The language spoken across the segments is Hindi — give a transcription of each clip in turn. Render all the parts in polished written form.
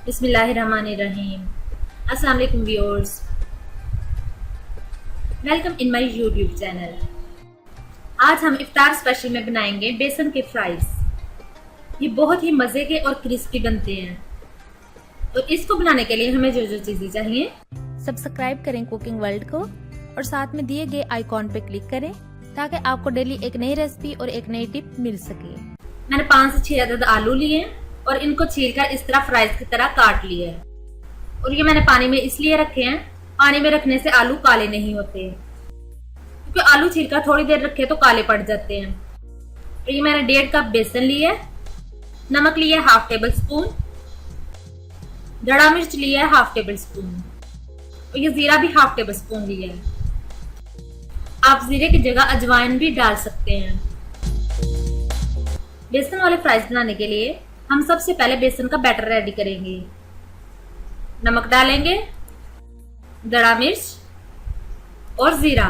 बिस्मिल्लाहिर्रहमानिर्रहीम। अस्सलाम वालेकुम viewers, welcome in my YouTube channel. आज हम इफ्तार स्पेशल में बनाएंगे बेसन के फ्राइज। ये बहुत ही मज़े के और क्रिस्पी बनते हैं। तो इसको बनाने के लिए हमें जो जो चीज़ें चाहिए, सब्सक्राइब करें कुकिंग वर्ल्ड को और साथ में दिए गए आइकॉन पर क्लिक करें ताकि आपको डेली एक नई रेसिपी और एक नई टिप मिल सके। मैंने 5 से 6 अदद आलू लिए और इनको छीलकर इस तरह फ्राइज की तरह काट लिए है। और ये मैंने पानी में इसलिए रखे हैं, पानी में रखने से आलू काले नहीं होते, क्योंकि आलू छीलकर थोड़ी देर रखे तो काले पड़ जाते हैं। तो ये मैंने 1.5 कप बेसन लिए, नमक लिया 1/2 टेबल स्पून, दड़ा मिर्च लिया है 1/2 टेबल स्पून और ये जीरा भी 1/2 टेबल स्पून लिया है। आप जीरे की जगह अजवाइन भी डाल सकते हैं। बेसन वाले फ्राइज बनाने के लिए हम सबसे पहले बेसन का बैटर रेडी करेंगे। नमक डालेंगे, दड़ा मिर्च और जीरा।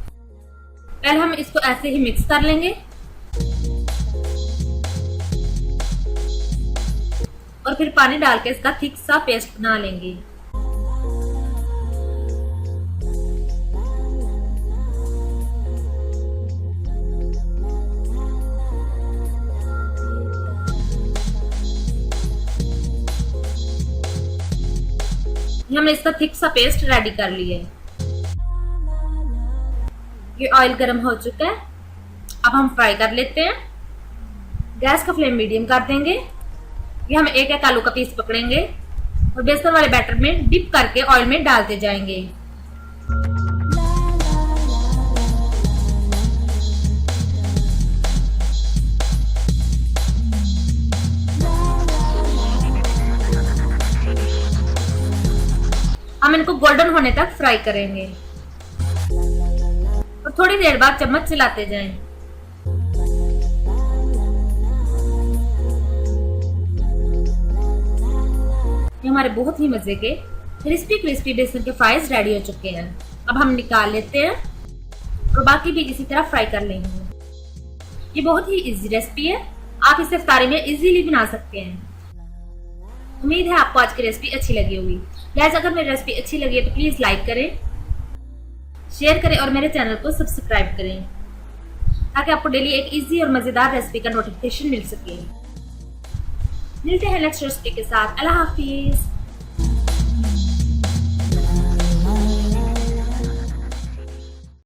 पहले हम इसको ऐसे ही मिक्स कर लेंगे और फिर पानी डाल के इसका थिक सा पेस्ट बना लेंगे। हमने इसका थिक सा पेस्ट रेडी कर लिया है। ये ऑयल गर्म हो चुका है, अब हम फ्राई कर लेते हैं। गैस का फ्लेम मीडियम कर देंगे। ये हम एक एक आलू का पीस पकड़ेंगे और बेसन वाले बैटर में डिप करके ऑयल में डालते जाएंगे। हम इनको गोल्डन होने तक फ्राई करेंगे और थोड़ी देर बाद चम्मच चलाते जाएं। ये हमारे बहुत ही मजे के क्रिस्पी क्रिस्पी बेसन के फ्राइज रेडी हो चुके हैं। अब हम निकाल लेते हैं और बाकी भी इसी तरह फ्राई कर लेंगे। ये बहुत ही इजी रेसिपी है, आप इसे इफ्तारी में इजीली बना सकते हैं। उम्मीद है आपको आज की रेसिपी अच्छी लगी होगी। गाइस, अगर मेरी रेसिपी अच्छी लगी है तो प्लीज लाइक करें, शेयर करें और मेरे चैनल को सब्सक्राइब करें ताकि आपको डेली एक इजी और मजेदार रेसिपी का नोटिफिकेशन मिल सके। मिलते हैं नेक्स्ट रेसिपी के साथ। अल्लाह हाफिज।